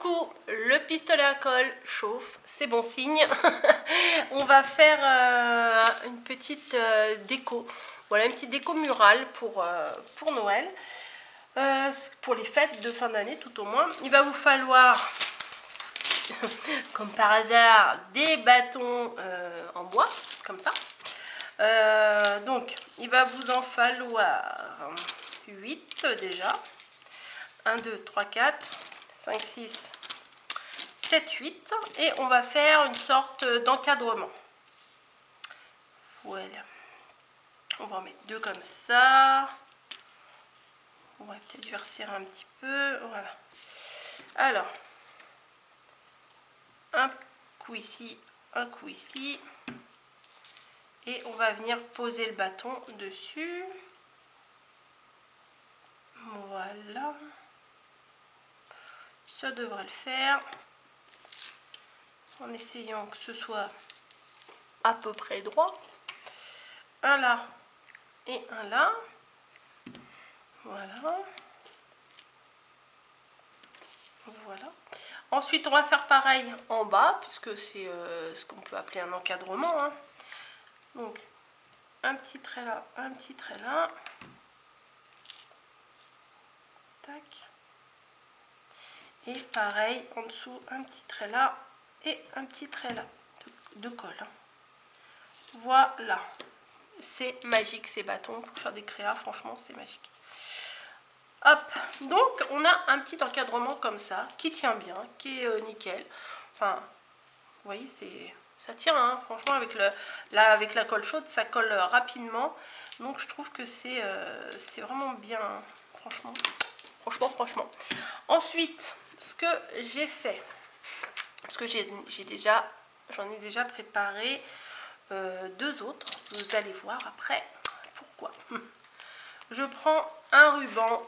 Coucou, le pistolet à colle chauffe, c'est bon signe. On va faire une petite déco. Voilà, une petite déco murale pour Noël. Pour les fêtes de fin d'année tout au moins. Il va vous falloir, comme par hasard, des bâtons en bois, comme ça. Donc, il va vous en falloir 8 déjà. 1, 2, 3, 4, 5, 6, 7, 8. Et on va faire une sorte d'encadrement. Voilà. On va en mettre 2 comme ça. On va peut-être durcir un petit peu. Voilà. Alors, un coup ici, un coup ici. Et on va venir poser le bâton dessus. Voilà. Ça devrait le faire. En essayant que ce soit à peu près droit. Un là et un là. Voilà. Voilà. Ensuite, on va faire pareil en bas, puisque c'est ce qu'on peut appeler un encadrement. Hein. Donc, un petit trait là, un petit trait là. Tac. Et pareil, en dessous, un petit trait là et un petit trait là de colle. Voilà. C'est magique ces bâtons pour faire des créas, franchement, c'est magique. Hop, donc on a un petit encadrement comme ça, qui tient bien, qui est nickel. Enfin, vous voyez, ça tient, hein, franchement, avec la colle chaude, ça colle rapidement. Donc je trouve que c'est vraiment bien, hein, franchement. Ensuite, ce que j'ai fait, parce que j'en ai déjà préparé 2 autres, vous allez voir après pourquoi. Je prends un ruban.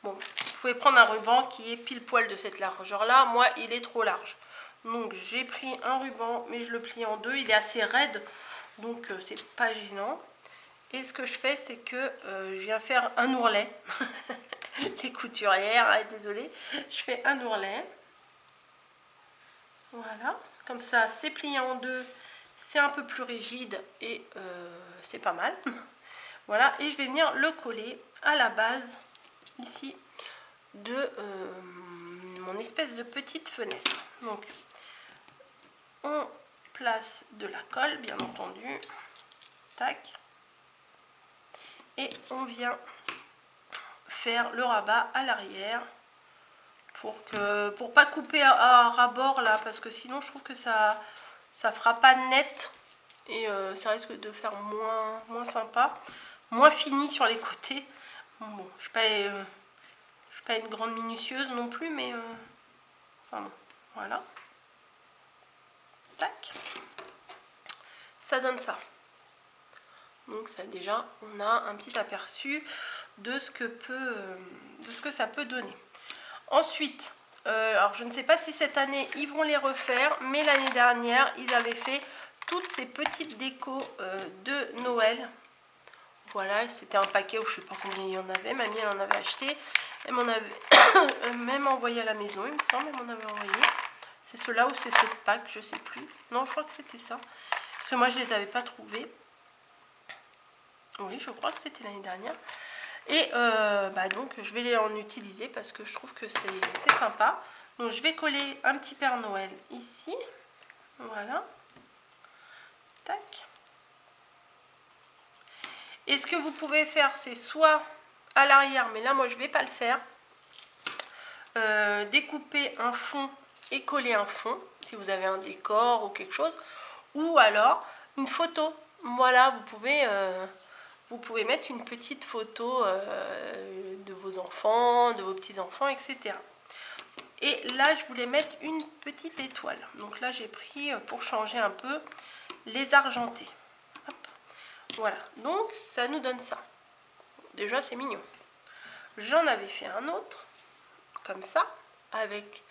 Bon, vous pouvez prendre un ruban qui est pile poil de cette largeur là. Moi, il est trop large. Donc, j'ai pris un ruban, mais je le plie en 2. Il est assez raide, donc c'est pas gênant. Et ce que je fais, c'est que je viens faire un ourlet. Les couturières, hein, désolée. Je fais un ourlet. Voilà. Comme ça, c'est plié en 2. C'est un peu plus rigide et c'est pas mal. Voilà. Et je vais venir le coller à la base, ici, de mon espèce de petite fenêtre. Donc, on place de la colle, bien entendu. Tac. Et on vient faire le rabat à l'arrière pour pas couper à ras-bord là, parce que sinon je trouve que ça fera pas net et ça risque de faire moins sympa, moins fini sur les côtés. Bon, je suis pas une grande minutieuse non plus, mais enfin bon, voilà. Tac. Ça donne ça. Donc ça déjà, on a un petit aperçu de ce que ça peut donner. Ensuite, alors je ne sais pas si cette année ils vont les refaire, mais l'année dernière ils avaient fait toutes ces petites décos de Noël. Voilà, c'était un paquet où je ne sais pas combien il y en avait. Mamie elle en avait acheté, elle m'en avait même envoyé à la maison, il me semble, elle m'en avait envoyé. C'est ceux-là ou c'est ceux de Pâques, je ne sais plus. Non, je crois que c'était ça, parce que moi je ne les avais pas trouvés. Oui, je crois que c'était l'année dernière. Et donc je vais les en utiliser parce que je trouve que c'est sympa. Donc je vais coller un petit Père Noël ici. Voilà. Tac. Et ce que vous pouvez faire, c'est soit à l'arrière, mais là moi je ne vais pas le faire. Découper un fond et coller un fond, si vous avez un décor ou quelque chose. Ou alors une photo. Voilà, vous pouvez mettre une petite photo de vos enfants, de vos petits-enfants, etc. Et là, je voulais mettre une petite étoile. Donc là, j'ai pris, pour changer un peu, les argentés. Hop. Voilà, donc ça nous donne ça. Déjà, c'est mignon. J'en avais fait un autre, comme ça, avec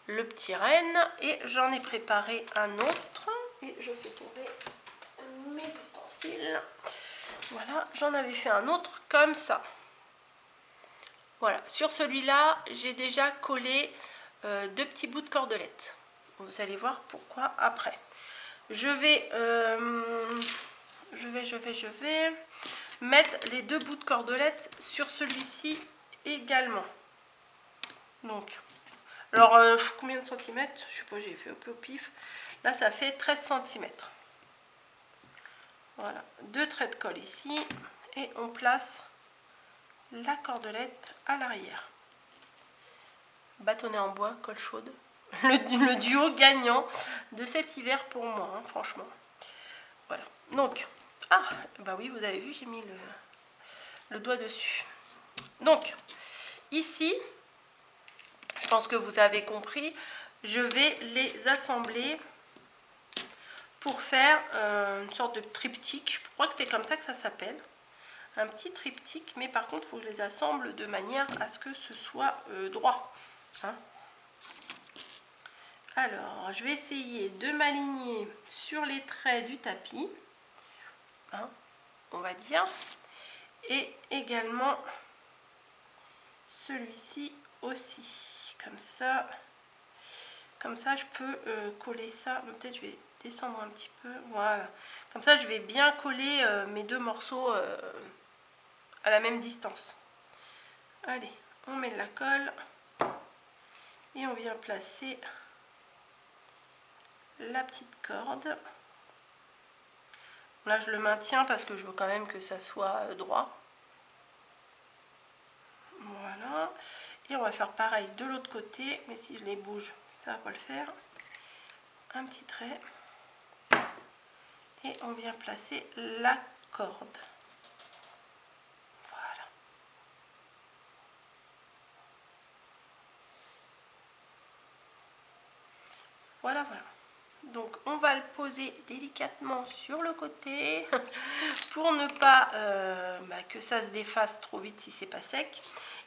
le petit renne. Et j'en ai préparé un autre. Et je fais tomber mes ustensiles. Voilà, j'en avais fait un autre comme ça. Voilà, sur celui-là, j'ai déjà collé 2 petits bouts de cordelette. Vous allez voir pourquoi après. Je vais mettre les 2 bouts de cordelette sur celui-ci également. Donc, alors combien de centimètres? Je sais pas, j'ai fait un peu au pif. Là, ça fait 13 centimètres. Voilà, 2 traits de colle ici et on place la cordelette à l'arrière. Bâtonnet en bois, colle chaude. Le duo gagnant de cet hiver pour moi, hein, franchement. Voilà. Donc, ah, bah oui, vous avez vu, j'ai mis le doigt dessus. Donc, ici, je pense que vous avez compris, je vais les assembler pour faire une sorte de triptyque. Je crois que c'est comme ça que ça s'appelle. Un petit triptyque, mais par contre, il faut que je les assemble de manière à ce que ce soit droit. Hein. Alors, je vais essayer de m'aligner sur les traits du tapis, hein, on va dire, et également celui-ci aussi. Comme ça, je peux coller ça. Peut-être je vais descendre un petit peu. Voilà. Comme ça, je vais bien coller mes 2 morceaux à la même distance. Allez, on met de la colle et on vient placer la petite corde. Là, je le maintiens parce que je veux quand même que ça soit droit. Voilà. Et on va faire pareil de l'autre côté. Mais si je les bouge, ça va pas le faire. Un petit trait. Et on vient placer la corde. Voilà. Voilà, voilà. Donc on va le poser délicatement sur le côté pour ne pas que ça se défasse trop vite si c'est pas sec.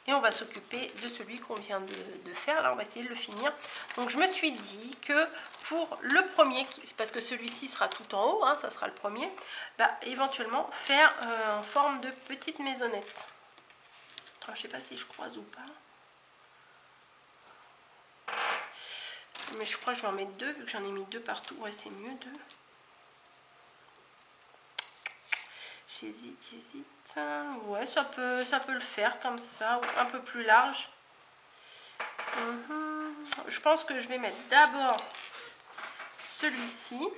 Et on va s'occuper de celui qu'on vient de faire. Là, on va essayer de le finir. Donc je me suis dit que pour le premier, parce que celui-ci sera tout en haut, hein, ça sera le premier, éventuellement faire en forme de petite maisonnette. Alors, je sais pas si je croise ou pas. Mais je crois que je vais en mettre 2 vu que j'en ai mis 2 partout. Ouais, c'est mieux 2. J'hésite. Ouais, ça peut le faire comme ça, ou un peu plus large. Je pense que je vais mettre d'abord celui-ci.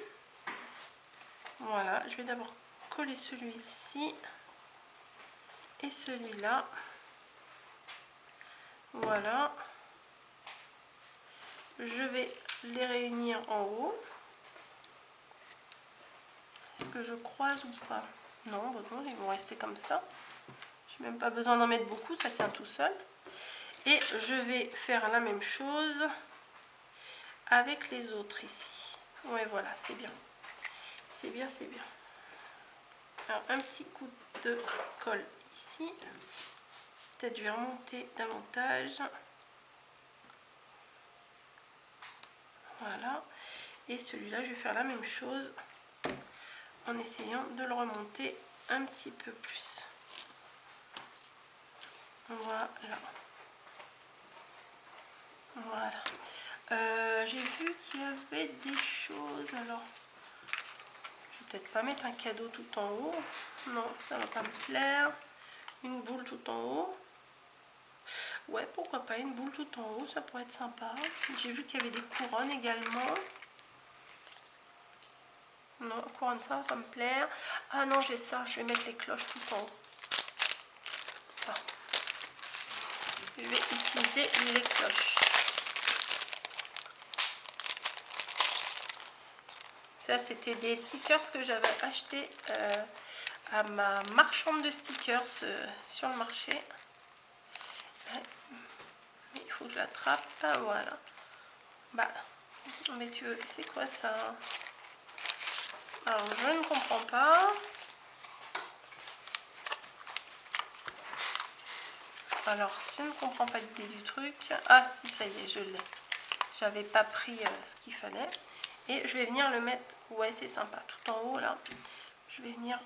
Voilà, je vais d'abord coller celui-ci et celui-là. Voilà. Je vais les réunir en haut. Est-ce que je croise ou pas? Non, bon, non, ils vont rester comme ça. Je n'ai même pas besoin d'en mettre beaucoup, ça tient tout seul. Et je vais faire la même chose avec les autres ici. Ouais, voilà, c'est bien. C'est bien, c'est bien. Alors, un petit coup de colle ici. Peut-être je vais remonter davantage. Voilà. Et celui-là, je vais faire la même chose en essayant de le remonter un petit peu plus. Voilà. Voilà. J'ai vu qu'il y avait des choses. Alors, je vais peut-être pas mettre un cadeau tout en haut. Non, ça va pas me plaire. Une boule tout en haut. Ouais, pourquoi pas une boule tout en haut, ça pourrait être sympa. J'ai vu qu'il y avait des couronnes également. Non, couronne, ça va pas me plaire. Ah non, j'ai ça, je vais mettre les cloches tout en haut. Ah. Je vais utiliser les cloches. Ça, c'était des stickers que j'avais acheté à ma marchande de stickers sur le marché. Il faut que je l'attrape. Ah, voilà. Mais tu veux, c'est quoi ça? Alors, je ne comprends pas. Alors, je ne comprends pas l'idée du truc. Ah, si, ça y est, je l'ai. J'avais pas pris ce qu'il fallait. Et je vais venir le mettre, ouais, c'est sympa, tout en haut, là. Je vais venir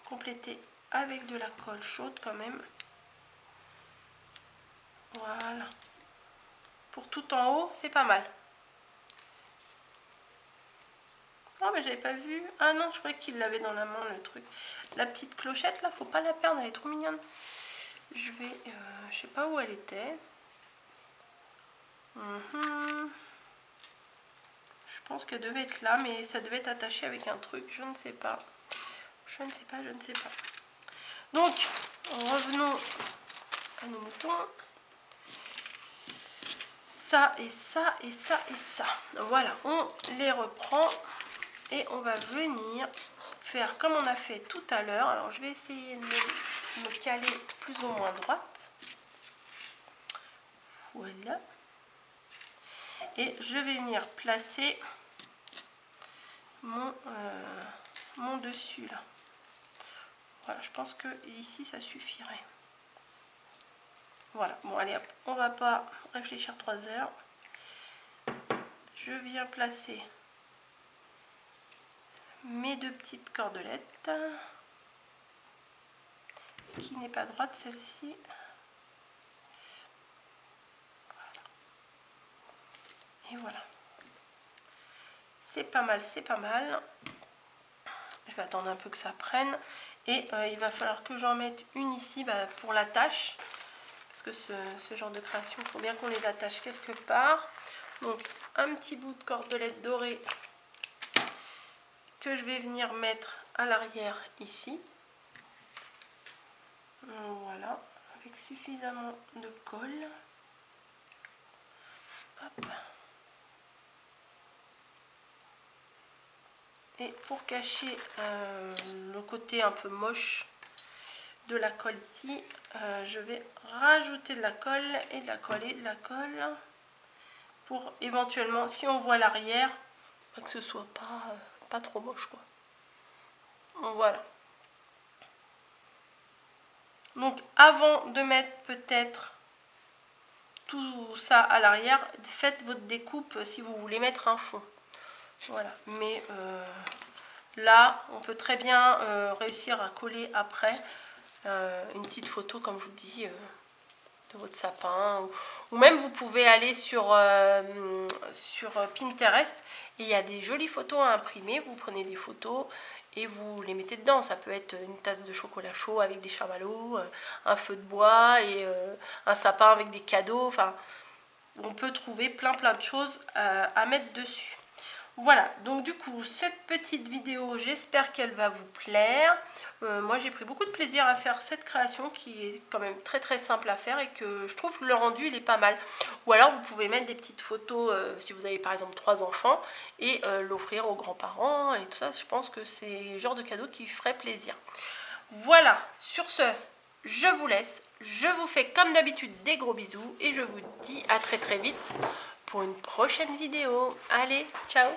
compléter avec de la colle chaude, quand même. Voilà. Pour tout en haut, c'est pas mal. Oh, mais j'avais pas vu. Ah non, je croyais qu'il l'avait dans la main, le truc. La petite clochette, là, faut pas la perdre, elle est trop mignonne. Je vais... je sais pas où elle était. Je pense qu'elle devait être là, mais ça devait être attaché avec un truc. Je ne sais pas. Je ne sais pas, je ne sais pas. Donc, revenons à nos moutons. Ça et ça et ça et ça. Voilà, on les reprend. Et on va venir faire comme on a fait tout à l'heure. Alors je vais essayer de me caler plus ou moins droite. Voilà. Et je vais venir placer mon dessus là. Voilà, je pense que ici ça suffirait. Voilà, bon allez hop, on va pas réfléchir 3 heures. Je viens placer mes 2 petites cordelettes, qui n'est pas droite celle-ci. Et voilà. C'est pas mal, c'est pas mal. Je vais attendre un peu que ça prenne. Et il va falloir que j'en mette une ici pour l'attache. Parce que ce genre de création, il faut bien qu'on les attache quelque part. Donc un petit bout de cordelette dorée que je vais venir mettre à l'arrière ici. Voilà, avec suffisamment de colle. Hop. Et pour cacher le côté un peu moche de la colle ici, je vais rajouter de la colle et de la colle et de la colle pour éventuellement, si on voit l'arrière, que ce soit pas trop moche quoi. Voilà. Donc avant de mettre peut-être tout ça à l'arrière, faites votre découpe si vous voulez mettre un fond. Voilà, mais là on peut très bien réussir à coller après une petite photo comme je vous dis de votre sapin, ou même vous pouvez aller sur Pinterest et il y a des jolies photos à imprimer. Vous prenez des photos et vous les mettez dedans. Ça peut être une tasse de chocolat chaud avec des chamallows, un feu de bois et un sapin avec des cadeaux. Enfin, on peut trouver plein de choses à mettre dessus. Voilà, donc du coup, cette petite vidéo, j'espère qu'elle va vous plaire. Moi, j'ai pris beaucoup de plaisir à faire cette création qui est quand même très simple à faire et que je trouve que le rendu, il est pas mal. Ou alors, vous pouvez mettre des petites photos si vous avez par exemple 3 enfants et l'offrir aux grands-parents et tout ça. Je pense que c'est le genre de cadeau qui ferait plaisir. Voilà, sur ce, je vous laisse. Je vous fais comme d'habitude des gros bisous et je vous dis à très vite pour une prochaine vidéo. Allez, ciao!